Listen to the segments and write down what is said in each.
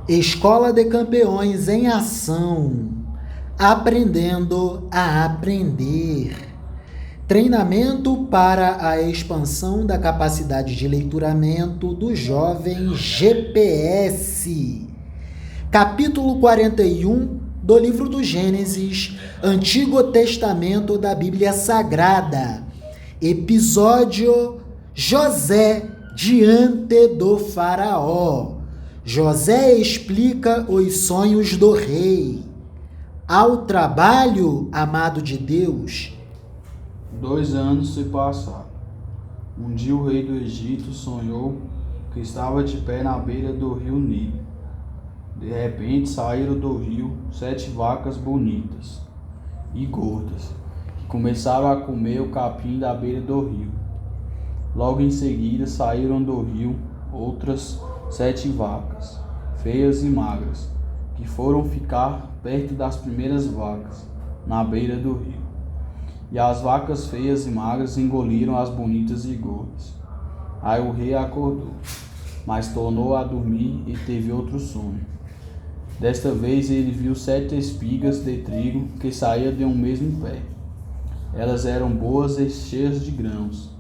Escola de Campeões em Ação, aprendendo a aprender. Treinamento para a expansão da capacidade de leituramento do jovem GPS. Capítulo 41 do livro do Gênesis, Antigo Testamento da Bíblia Sagrada. Episódio José diante do Faraó. José explica os sonhos do rei. Ao trabalho, amado de Deus. 2 anos se passaram. Um dia o rei do Egito sonhou que estava de pé na beira do rio Nilo. De repente saíram do rio 7 vacas bonitas e gordas, que começaram a comer o capim da beira do rio. Logo em seguida saíram do rio outras 7 vacas, feias e magras, que foram ficar perto das primeiras vacas, na beira do rio. E as vacas feias e magras engoliram as bonitas e gordas. Aí o rei acordou, mas tornou a dormir e teve outro sonho. Desta vez ele viu 7 espigas de trigo que saíam de um mesmo pé. Elas eram boas e cheias de grãos.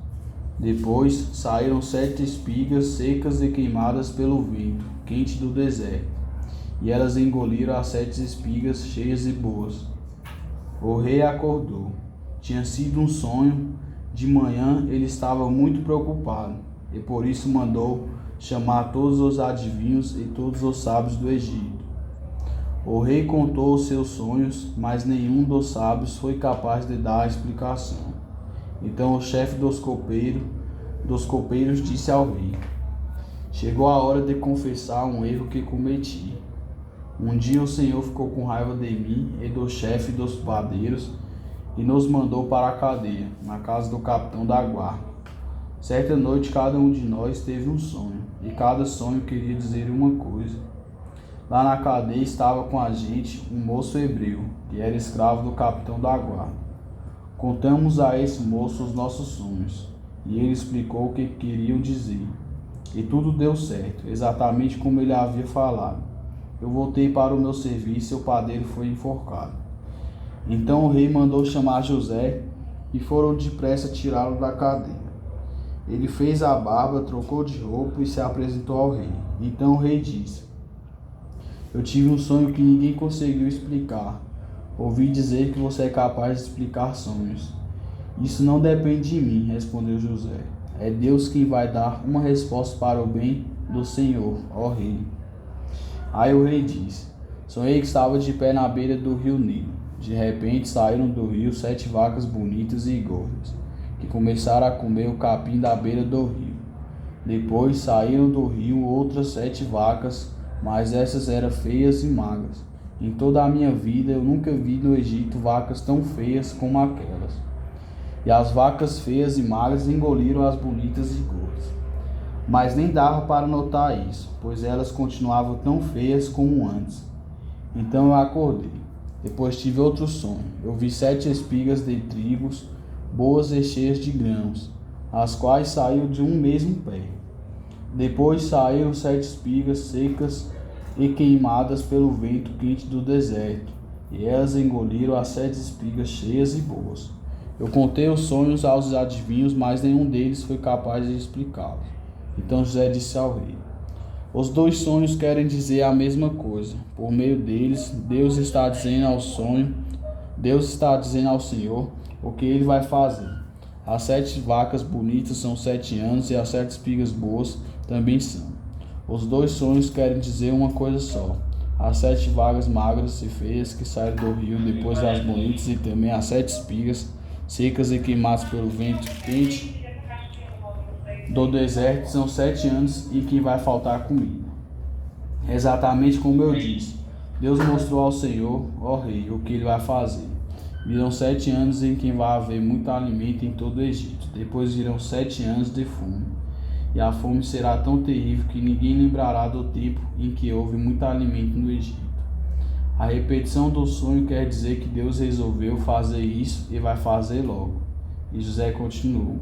Depois saíram 7 espigas secas e queimadas pelo vento quente do deserto, e elas engoliram as 7 espigas cheias e boas. O rei acordou. Tinha sido um sonho. De manhã ele estava muito preocupado, e por isso mandou chamar todos os adivinhos e todos os sábios do Egito. O rei contou os seus sonhos, mas nenhum dos sábios foi capaz de dar a explicação. Então o chefe dos copeiros disse ao rei: chegou a hora de confessar um erro que cometi. Um dia o Senhor ficou com raiva de mim e do chefe dos padeiros e nos mandou para a cadeia, na casa do capitão da guarda. Certa noite cada um de nós teve um sonho, e cada sonho queria dizer uma coisa. Lá na cadeia estava com a gente um moço hebreu, que era escravo do capitão da guarda. Contamos a esse moço os nossos sonhos, e ele explicou o que queriam dizer. E tudo deu certo, exatamente como ele havia falado. Eu voltei para o meu serviço e o padeiro foi enforcado. Então o rei mandou chamar José e foram depressa tirá-lo da cadeia. Ele fez a barba, trocou de roupa e se apresentou ao rei. Então o rei disse: eu tive um sonho que ninguém conseguiu explicar. Ouvi dizer que você é capaz de explicar sonhos. Isso não depende de mim, respondeu José. É Deus quem vai dar uma resposta para o bem do Senhor, ó rei. Aí o rei disse: sonhei que estava de pé na beira do rio Nilo. De repente saíram do rio 7 vacas bonitas e gordas, que começaram a comer o capim da beira do rio. Depois saíram do rio outras 7 vacas, mas essas eram feias e magras. Em toda a minha vida eu nunca vi no Egito vacas tão feias como aquelas. E as vacas feias e magras engoliram as bonitas e gordas. Mas nem dava para notar isso, pois elas continuavam tão feias como antes. Então eu acordei. Depois tive outro sonho. Eu vi 7 espigas de trigos, boas e cheias de grãos, as quais saíram de um mesmo pé. Depois saíram 7 espigas secas e queimadas pelo vento quente do deserto, e elas engoliram as 7 espigas cheias e boas. Eu contei os sonhos aos adivinhos, mas nenhum deles foi capaz de explicá-los. Então José disse ao rei: os 2 sonhos querem dizer a mesma coisa. Por meio deles, Deus está dizendo ao Senhor o que ele vai fazer. As 7 vacas bonitas são 7 anos e as 7 espigas boas também são. Os 2 sonhos querem dizer uma coisa só. As 7 vacas magras e feias que saíram do rio depois das bonitas, e também as 7 espigas secas e queimadas pelo vento quente do deserto são 7 anos e que vai faltar comida. Exatamente como eu disse. Deus mostrou ao Senhor, ó rei, o que ele vai fazer. Virão 7 anos em que vai haver muito alimento em todo o Egito. Depois virão 7 anos de fome. E a fome será tão terrível que ninguém lembrará do tempo em que houve muito alimento no Egito. A repetição do sonho quer dizer que Deus resolveu fazer isso e vai fazer logo. E José continuou: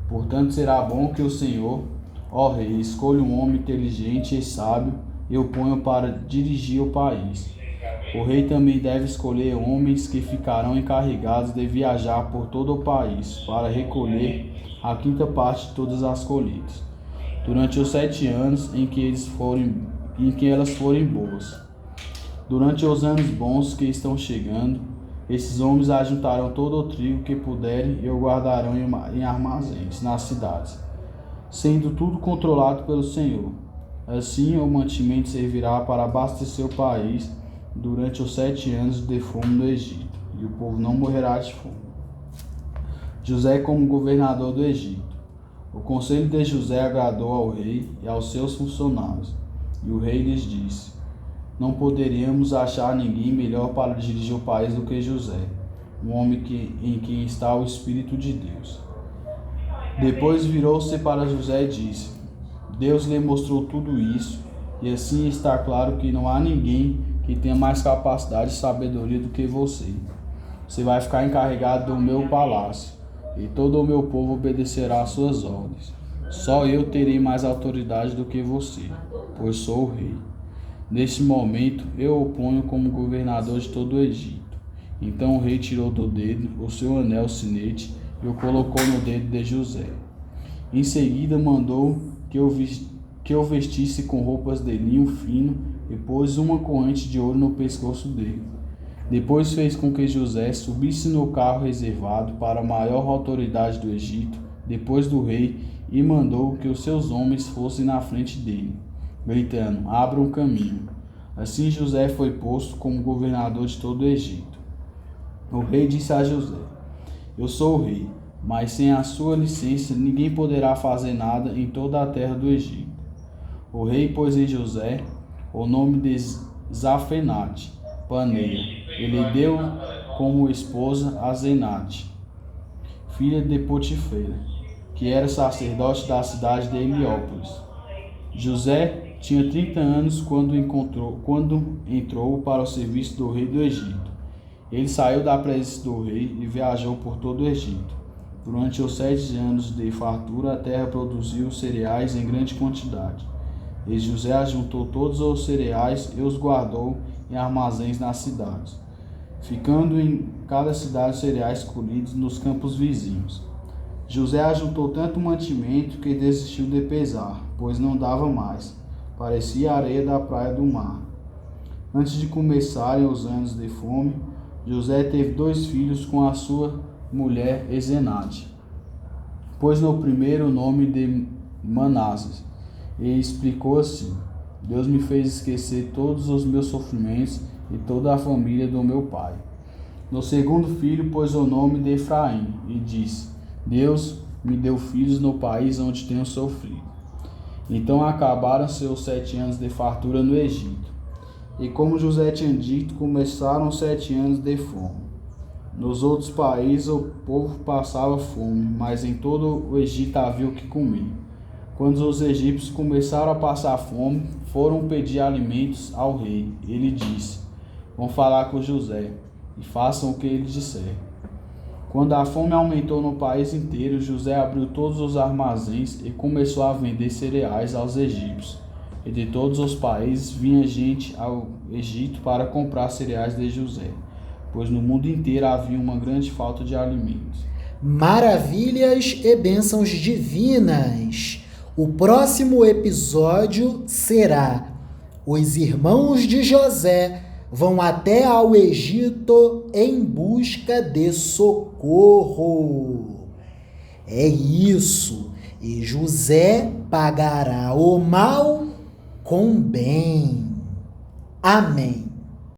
portanto será bom que o Senhor, ó rei, escolha um homem inteligente e sábio eu ponho para dirigir o país. O rei também deve escolher homens que ficarão encarregados de viajar por todo o país para recolher a quinta parte de todas as colheitas, durante os 7 anos em que elas forem boas. Durante os anos bons que estão chegando, esses homens ajuntarão todo o trigo que puderem e o guardarão em armazéns nas cidades, sendo tudo controlado pelo Senhor. Assim, o mantimento servirá para abastecer o país durante os 7 anos de fome no Egito, e o povo não morrerá de fome. José como governador do Egito. O conselho de José agradou ao rei e aos seus funcionários, e o rei lhes disse: não poderíamos achar ninguém melhor para dirigir o país do que José, um homem em quem está o Espírito de Deus. Depois virou-se para José e disse: Deus lhe mostrou tudo isso, e assim está claro que não há ninguém que tenha mais capacidade e sabedoria do que você. Você vai ficar encarregado do meu palácio, e todo o meu povo obedecerá às suas ordens. Só eu terei mais autoridade do que você, pois sou o rei. Neste momento, eu o ponho como governador de todo o Egito. Então o rei tirou do dedo o seu anel sinete e o colocou no dedo de José. Em seguida mandou que eu vestisse com roupas de linho fino e pôs uma corrente de ouro no pescoço dele. Depois fez com que José subisse no carro reservado para a maior autoridade do Egito, depois do rei, e mandou que os seus homens fossem na frente dele, gritando: abra um caminho. Assim José foi posto como governador de todo o Egito. O rei disse a José: eu sou o rei, mas sem a sua licença ninguém poderá fazer nada em toda a terra do Egito. O rei pôs em José o nome de Zafenate Paneia. Ele deu como esposa a Zenate, filha de Potifera, que era sacerdote da cidade de Heliópolis. José tinha 30 anos quando entrou para o serviço do rei do Egito. Ele saiu da presença do rei e viajou por todo o Egito. Durante os 7 anos de fartura, a terra produziu cereais em grande quantidade. E José ajuntou todos os cereais e os guardou em armazéns nas cidades, ficando em cada cidade cereais colhidos nos campos vizinhos. José ajuntou tanto mantimento que desistiu de pesar, pois não dava mais. Parecia a areia da praia do mar. Antes de começarem os anos de fome, José teve 2 filhos com a sua mulher Ezenate. Pôs no primeiro o nome de Manassés, e explicou assim: Deus me fez esquecer todos os meus sofrimentos e toda a família do meu pai. No segundo filho pôs o nome de Efraim, e disse: Deus me deu filhos no país onde tenho sofrido. Então acabaram-se os 7 anos de fartura no Egito. E como José tinha dito, começaram os 7 anos de fome. Nos outros países o povo passava fome, mas em todo o Egito havia o que comer. Quando os egípcios começaram a passar fome, foram pedir alimentos ao rei. Ele disse: vão falar com José, e façam o que ele disser. Quando a fome aumentou no país inteiro, José abriu todos os armazéns e começou a vender cereais aos egípcios. E de todos os países vinha gente ao Egito para comprar cereais de José, pois no mundo inteiro havia uma grande falta de alimentos. Maravilhas e bênçãos divinas. O próximo episódio será: os irmãos de José vão até ao Egito em busca de socorro. É isso. E José pagará o mal com bem. Amém.